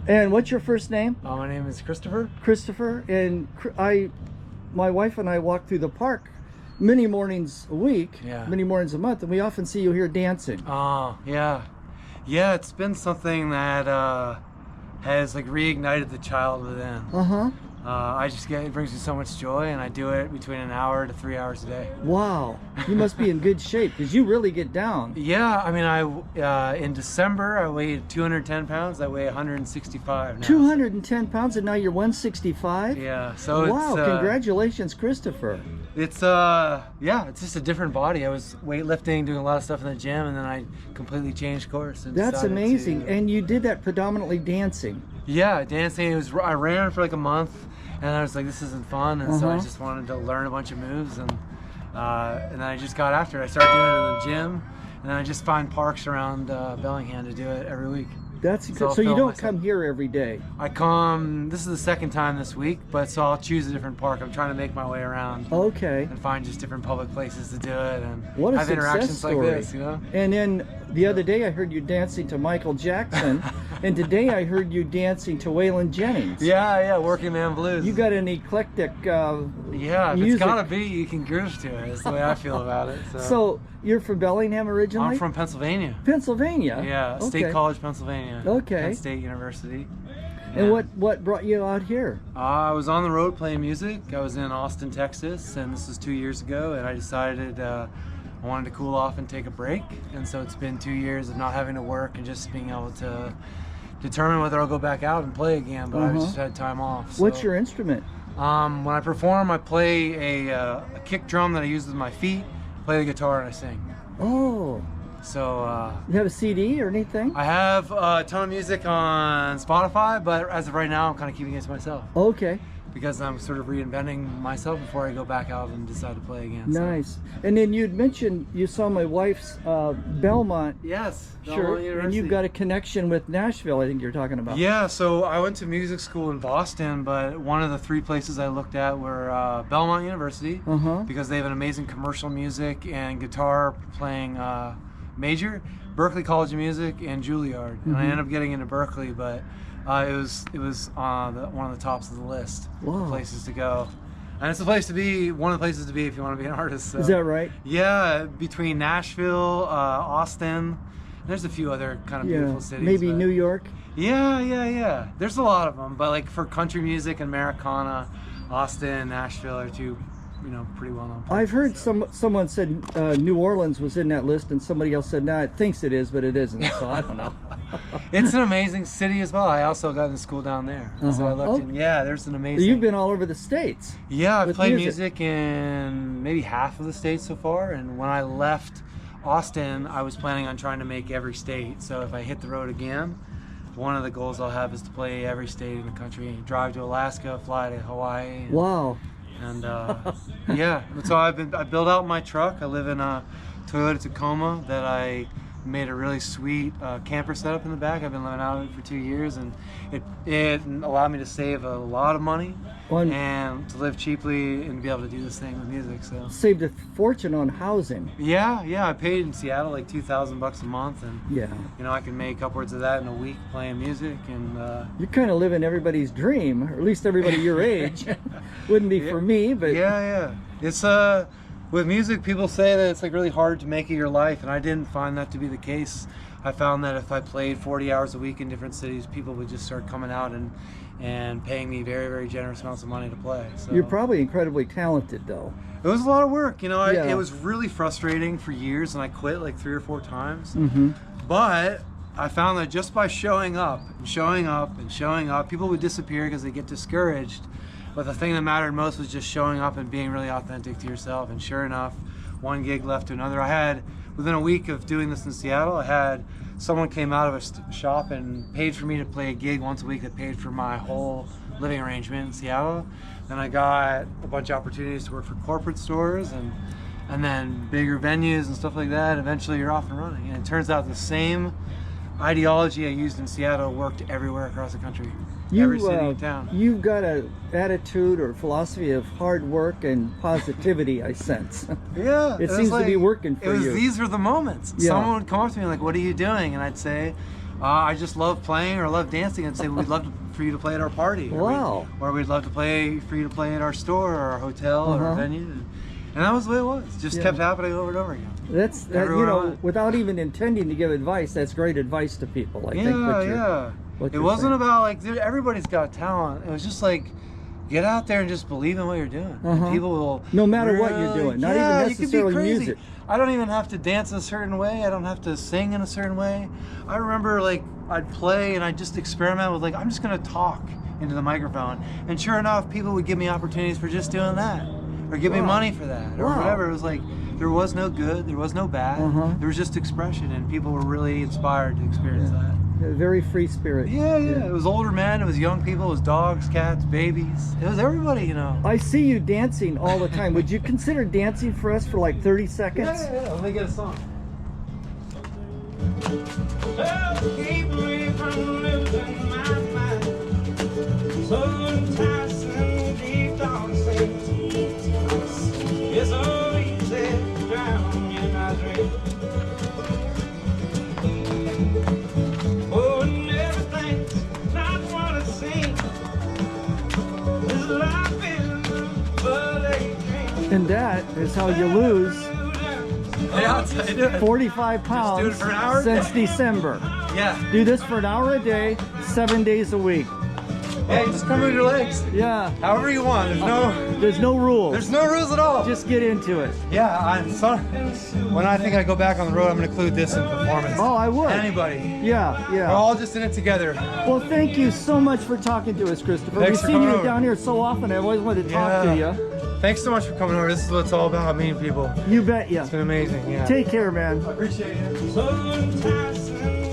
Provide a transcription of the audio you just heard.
And what's your first name? My name is Christopher. Christopher. And my wife and I walk through the park many mornings a week, many mornings a month, and we often see you here dancing. Oh, yeah. Yeah, it's been something that has like reignited the child within. It brings me so much joy, and I do it between an hour to 3 hours a day. Wow, you must be in good shape because you really get down. Yeah, I mean, in December I weighed 210 pounds. I weigh 165 now. 210 pounds, and now you're 165. Yeah, so wow, congratulations, Christopher. It's it's just a different body. I was weightlifting, doing a lot of stuff in the gym, and then I completely changed course. And that's amazing. And you did that predominantly dancing. Yeah, dancing. I ran for like a month, and I was like, this isn't fun, and so I just wanted to learn a bunch of moves, and then I just got after it. I started doing it in the gym, and then I just find parks around Bellingham to do it every week. That's good. So you don't come here every day? I come, this is the second time this week, but so I'll choose a different park. I'm trying to make my way around. Okay. And find just different public places to do it, and what a have interactions story. like this, you know? And then the other day I heard you dancing to Michael Jackson, and today I heard you dancing to Waylon Jennings. Yeah, Working Man Blues. You got an eclectic yeah, if music. It's gotta be, you can groove to it. That's the way I feel about it. So you're from Bellingham originally? I'm from Pennsylvania. Pennsylvania? Yeah, State College, Pennsylvania. Okay. Penn State University. And what brought you out here? I was on the road playing music. I was in Austin, Texas, and this was 2 years ago, and I decided I wanted to cool off and take a break. And so it's been 2 years of not having to work and just being able to determine whether I'll go back out and play again, but I just had time off. So, what's your instrument? When I perform, I play a kick drum that I use with my feet, play the guitar, and I sing. Oh. So, you have a CD or anything? I have a ton of music on Spotify, but as of right now, I'm kind of keeping it to myself. Okay. Because I'm sort of reinventing myself before I go back out and decide to play again. Nice. So. And then you'd mentioned you saw my wife's Belmont. Yes. Sure. And you've got a connection with Nashville, I think you're talking about. Yeah, so I went to music school in Boston, but one of the 3 places I looked at were Belmont University, because they have an amazing commercial music and guitar playing major, Berklee College of Music, and Juilliard. And I ended up getting into Berklee, but it was one of the tops of the list of places to go. And it's a place to be, one of the places to be if you want to be an artist. So. Is that right? Yeah, between Nashville, Austin, there's a few other kind of beautiful cities. Maybe New York? Yeah. There's a lot of them, but like for country music and Americana, Austin and Nashville are 2 pretty well known places. I've heard someone said New Orleans was in that list, and somebody else said, no, it thinks it is, but it isn't, so I don't know. It's an amazing city as well. I also got into school down there. So I looked in, there's an amazing... You've been all over the States. Yeah, I've played music in maybe half of the states so far, and when I left Austin, I was planning on trying to make every state. So if I hit the road again, one of the goals I'll have is to play every state in the country. Drive to Alaska, fly to Hawaii. Wow. And so I built out my truck. I live in a Toyota Tacoma that I made a really sweet camper setup in the back. I've been living out of it for 2 years, and it allowed me to save a lot of money and to live cheaply and be able to do this thing with music. So saved a fortune on housing. Yeah. I paid in Seattle like $2,000 a month, and I can make upwards of that in a week playing music. And you're kind of living everybody's dream, or at least everybody your age. Wouldn't be for me, but it's with music, people say that it's like really hard to make it your life, and I didn't find that to be the case. I found that if I played 40 hours a week in different cities, people would just start coming out and paying me very, very generous amounts of money to play. So you're probably incredibly talented, though. It was a lot of work, it was really frustrating for years, and I quit like 3 or 4 times. But I found that just by showing up, people would disappear because they get discouraged. But the thing that mattered most was just showing up and being really authentic to yourself. And sure enough, one gig left to another. I had, within a week of doing this in Seattle, I had someone came out of a shop and paid for me to play a gig once a week that paid for my whole living arrangement in Seattle. Then I got a bunch of opportunities to work for corporate stores and then bigger venues and stuff like that. Eventually you're off and running. And it turns out the same ideology I used in Seattle worked everywhere across the country. every city and town. You've got a attitude or philosophy of hard work and positivity, I sense. Yeah. It seems to be working for you. These were the moments. Yeah. Someone would come up to me like, what are you doing? And I'd say, I just love playing or love dancing. I'd say, we'd love for you to play at our party. Wow. Or we'd love to play for you to play at our store or our hotel or venue. And that was the way it was. Just kept happening over and over again. That's, you know, without even intending to give advice, that's great advice to people. I think it wasn't about like, dude, everybody's got talent. It was just like, get out there and just believe in what you're doing. And people will, no matter what you're doing, not even necessarily music. I don't even have to dance in a certain way. I don't have to sing in a certain way. I remember like I'd play and I'd just experiment with like, I'm just gonna talk into the microphone. And sure enough, people would give me opportunities for just doing that. Or give me money for that, or whatever. It was like, there was no good, there was no bad. There was just expression, and people were really inspired to experience that. A very free spirit. Yeah. It was older men, it was young people, it was dogs, cats, babies. It was everybody, you know. I see you dancing all the time. Would you consider dancing for us for like 30 seconds? Yeah. Let me get a song. Keep me from losing my mind. So enticing, deep down sing. It's so easy to drown in my dream. Oh, and everything's not what it seems. This life is but a dream. And that is how you lose Yeah, I'll tell you. 45 pounds do it for an hour? since December. Yeah. Do this for an hour a day, 7 days a week. Hey, just come with your legs. Yeah. However you want. There's no rules. There's no rules at all. Just get into it. Yeah, I'm sorry. When I think I go back on the road, I'm going to include this in performance. Oh, I would. Anybody. Yeah. We're all just in it together. Well, thank you so much for talking to us, Christopher. Thanks We've for seen coming you over. down here so often. I've always wanted to talk to you. Thanks so much for coming over. This is what it's all about, meeting people. You bet ya. It's been amazing. Yeah. Take care, man. I appreciate it. So enticing.